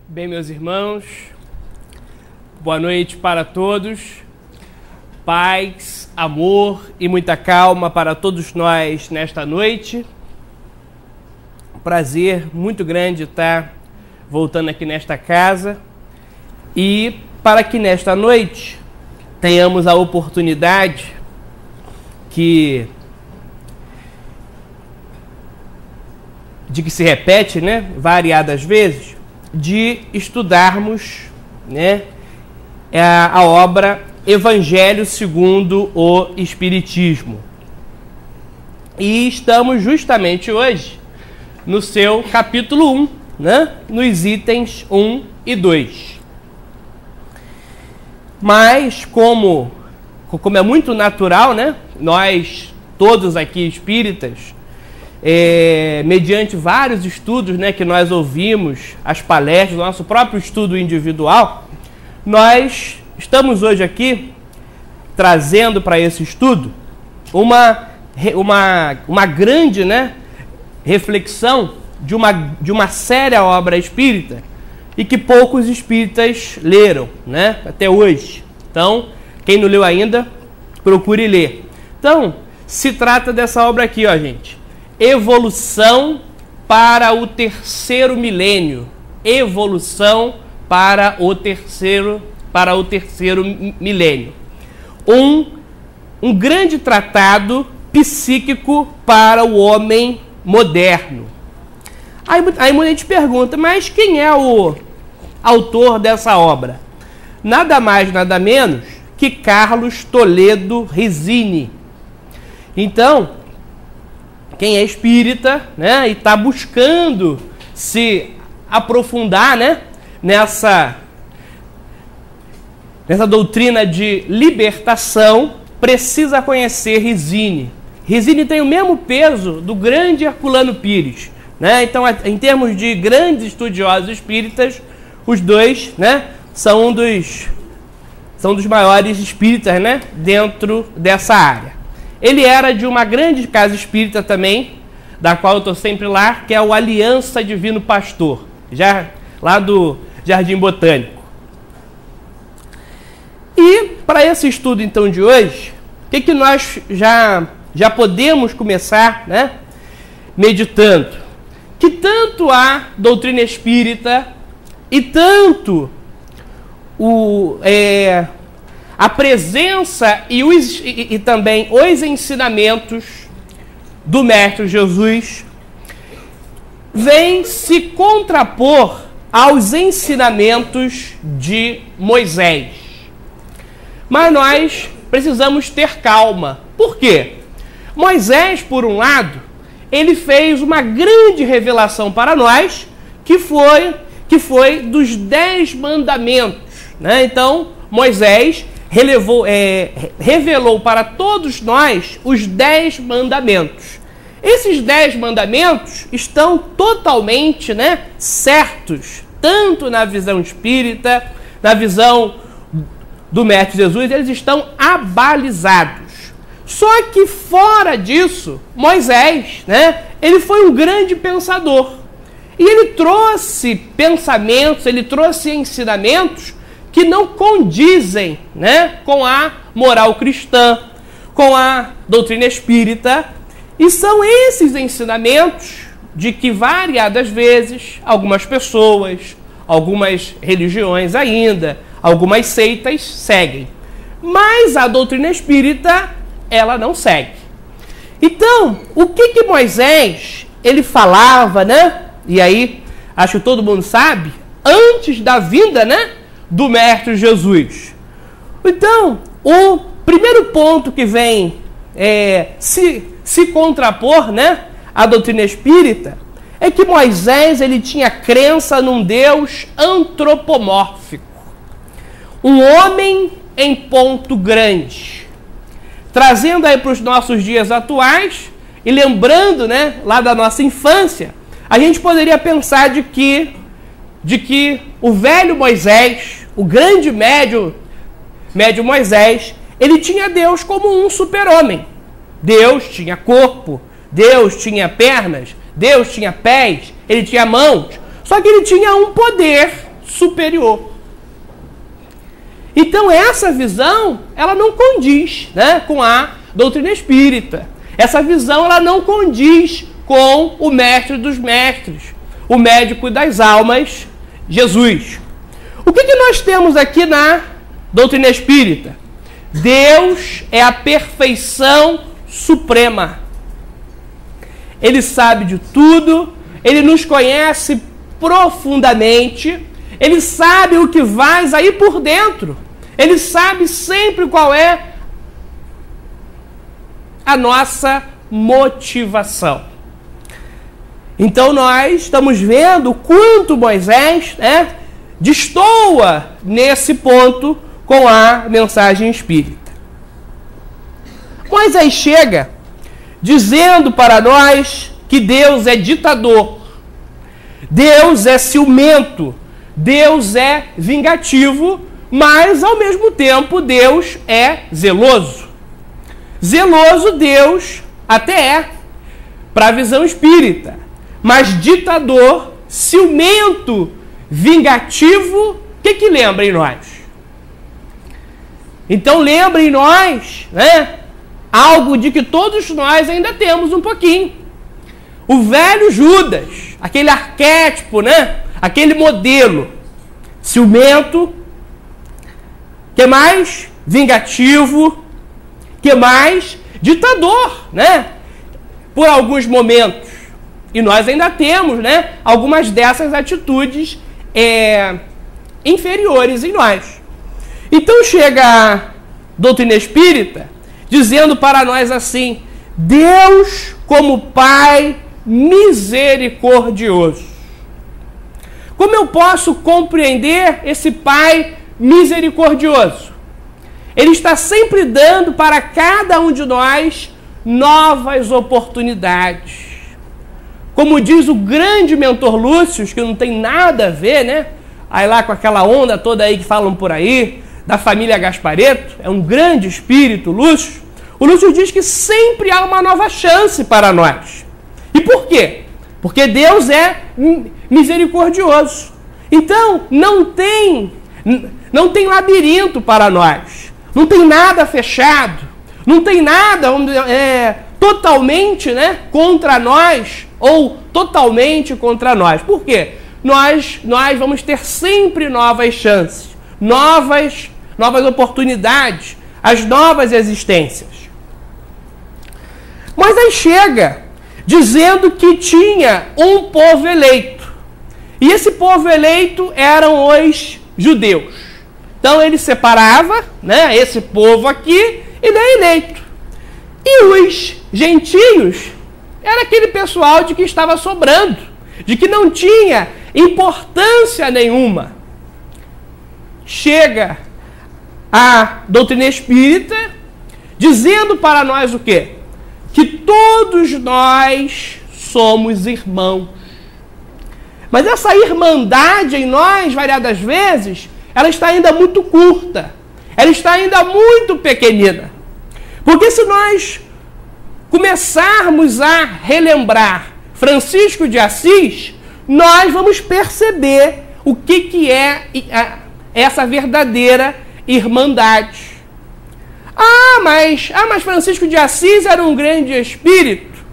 Bem, meus irmãos, boa noite para todos, paz, amor e muita calma para todos nós nesta noite. Prazer muito grande estar voltando aqui nesta casa e para que nesta noite tenhamos a oportunidade de que se repete, variadas vezes, de estudarmos, a obra Evangelho segundo o Espiritismo. E estamos justamente hoje no seu capítulo 1, nos itens 1 e 2. Mas como é muito natural, nós todos aqui espíritas, mediante vários estudos que nós ouvimos, as palestras, nosso próprio estudo individual, nós estamos hoje aqui trazendo para esse estudo uma grande reflexão de uma séria obra espírita e que poucos espíritas leram até hoje. Então, quem não leu ainda, procure ler. Então, se trata dessa obra aqui, gente. Evolução para o terceiro milênio. Evolução para o terceiro milênio. Um grande tratado psíquico para o homem moderno. Aí muita gente pergunta, mas quem é o autor dessa obra? Nada mais, nada menos que Carlos Toledo Rizzini. Então, quem é espírita, e está buscando se aprofundar, nessa doutrina de libertação, precisa conhecer Rizzini. Rizzini tem o mesmo peso do grande Herculano Pires, Então, em termos de grandes estudiosos espíritas, os dois, são dos maiores espíritas, dentro dessa área. Ele era de uma grande casa espírita também, da qual eu estou sempre lá, que é o Aliança Divino Pastor, já lá do Jardim Botânico. E para esse estudo então de hoje, o que nós já podemos começar meditando? Que tanto a doutrina espírita e tanto a presença e também os ensinamentos do Mestre Jesus vêm se contrapor aos ensinamentos de Moisés. Mas nós precisamos ter calma. Por quê? Moisés, por um lado, ele fez uma grande revelação para nós, que foi dos 10 mandamentos. Então, Moisés revelou para todos nós os 10 mandamentos. Esses 10 mandamentos estão totalmente certos, tanto na visão espírita, na visão do Mestre Jesus, eles estão abalizados. Só que fora disso, Moisés, ele foi um grande pensador. E ele trouxe pensamentos, ele trouxe ensinamentos que não condizem com a moral cristã, com a doutrina espírita. E são esses ensinamentos de que variadas vezes algumas pessoas, algumas religiões ainda, algumas seitas seguem. Mas a doutrina espírita, ela não segue. Então, o que Moisés, ele falava, E aí, acho que todo mundo sabe, antes da vinda, do Mestre Jesus. Então, o primeiro ponto que vem se contrapor, à doutrina espírita, é que Moisés, ele tinha crença num Deus antropomórfico. Um homem em ponto grande. Trazendo aí para os nossos dias atuais, e lembrando, lá da nossa infância, a gente poderia pensar de que o velho Moisés, o grande médio Moisés, ele tinha Deus como um super-homem. Deus tinha corpo, Deus tinha pernas, Deus tinha pés, ele tinha mãos. Só que ele tinha um poder superior. Então essa visão, ela não condiz, né, com a doutrina espírita. Essa visão, ela não condiz com o mestre dos mestres, o médico das almas, Jesus. O que nós temos aqui na doutrina espírita? Deus é a perfeição suprema. Ele sabe de tudo, ele nos conhece profundamente, ele sabe o que vai aí por dentro, ele sabe sempre qual é a nossa motivação. Então nós estamos vendo o quanto Moisés, né, destoa nesse ponto com a mensagem espírita. Moisés chega dizendo para nós que Deus é ditador, Deus é ciumento, Deus é vingativo, mas ao mesmo tempo Deus é zeloso. Zeloso Deus até é para a visão espírita, mas ditador, ciumento, vingativo, o que lembra em nós? Então lembra em nós, né, algo de que todos nós ainda temos um pouquinho. O velho Judas, aquele arquétipo, né, aquele modelo, ciumento, que mais? Vingativo, que mais? Ditador, né, por alguns momentos. E nós ainda temos, né, algumas dessas atitudes inferiores em nós. Então chega a doutrina espírita dizendo para nós assim: Deus como Pai misericordioso. Como eu posso compreender esse Pai misericordioso? Ele está sempre dando para cada um de nós novas oportunidades. Como diz o grande mentor Lúcio, que não tem nada a ver, né? Aí lá com aquela onda toda aí que falam por aí, da família Gasparetto, é um grande espírito, Lúcio. O Lúcio diz que sempre há uma nova chance para nós. E por quê? Porque Deus é misericordioso. Então, não tem labirinto para nós. Não tem nada fechado. Não tem nada totalmente, né, contra nós ou totalmente contra nós. Por quê? Nós vamos ter sempre novas chances, novas oportunidades, as novas existências. Moisés chega dizendo que tinha um povo eleito. E esse povo eleito eram os judeus. Então ele separava, né, esse povo aqui, ele é eleito. E os gentios era aquele pessoal de que estava sobrando, de que não tinha importância nenhuma. Chega a doutrina espírita dizendo para nós o quê? Que todos nós somos irmãos. Mas essa irmandade em nós, variadas vezes, ela está ainda muito curta. Ela está ainda muito pequenina. Porque se nós começarmos a relembrar Francisco de Assis, nós vamos perceber o que é essa verdadeira irmandade. Mas Francisco de Assis era um grande espírito,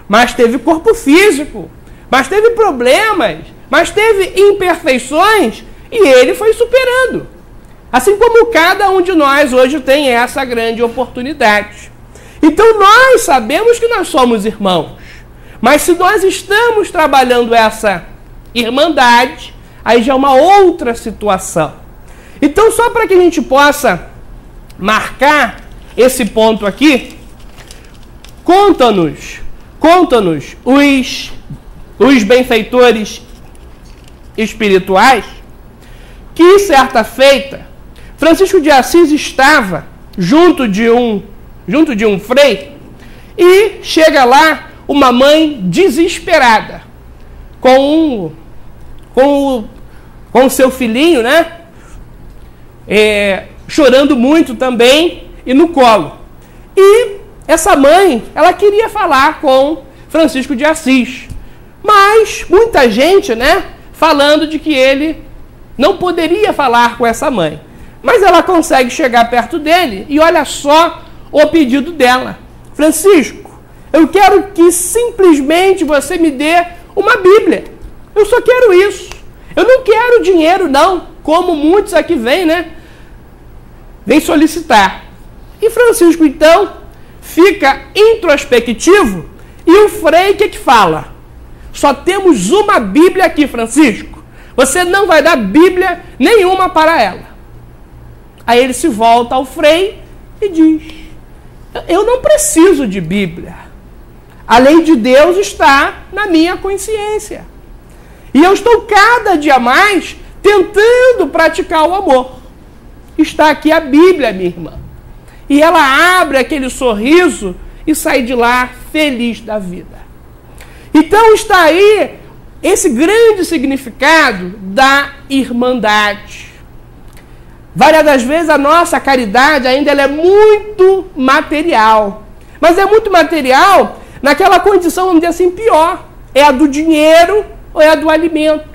mas teve corpo físico, mas teve problemas, mas teve imperfeições, e ele foi superando. Assim como cada um de nós hoje tem essa grande oportunidade. Então nós sabemos que nós somos irmãos, mas se nós estamos trabalhando essa irmandade, aí já é uma outra situação. Então, só para que a gente possa marcar esse ponto aqui, conta-nos os benfeitores espirituais que, certa feita, Francisco de Assis estava junto de um frei e chega lá uma mãe desesperada com o seu filhinho, né? Chorando muito também e no colo. E essa mãe, ela queria falar com Francisco de Assis, mas muita gente, né, falando de que ele não poderia falar com essa mãe. Mas ela consegue chegar perto dele e olha só o pedido dela. Francisco, eu quero que simplesmente você me dê uma Bíblia. Eu só quero isso. Eu não quero dinheiro, não, como muitos aqui vêm, né? Vem solicitar. E Francisco, então, fica introspectivo e o Frei que fala? Só temos uma Bíblia aqui, Francisco. Você não vai dar Bíblia nenhuma para ela. Aí ele se volta ao Frei e diz: eu não preciso de Bíblia. A lei de Deus está na minha consciência. E eu estou cada dia mais tentando praticar o amor. Está aqui a Bíblia, minha irmã. E ela abre aquele sorriso e sai de lá feliz da vida. Então está aí esse grande significado da irmandade. Várias das vezes a nossa caridade ainda ela é muito material. Mas é muito material naquela condição, vamos dizer assim, pior. É a do dinheiro ou é a do alimento.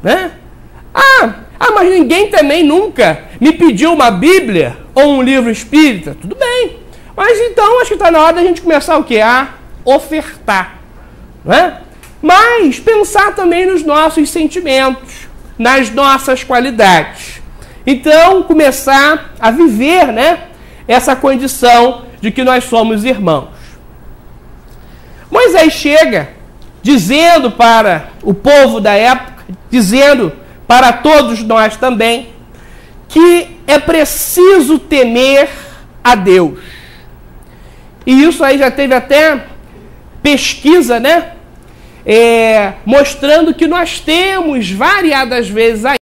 Né? Mas ninguém também nunca me pediu uma Bíblia ou um livro espírita. Tudo bem. Mas então acho que está na hora da gente começar o quê? A ofertar. Né? Mas pensar também nos nossos sentimentos, nas nossas qualidades. Então, começar a viver, né, essa condição de que nós somos irmãos. Moisés chega dizendo para o povo da época, dizendo para todos nós também, que é preciso temer a Deus. E isso aí já teve até pesquisa, né, mostrando que nós temos variadas vezes aí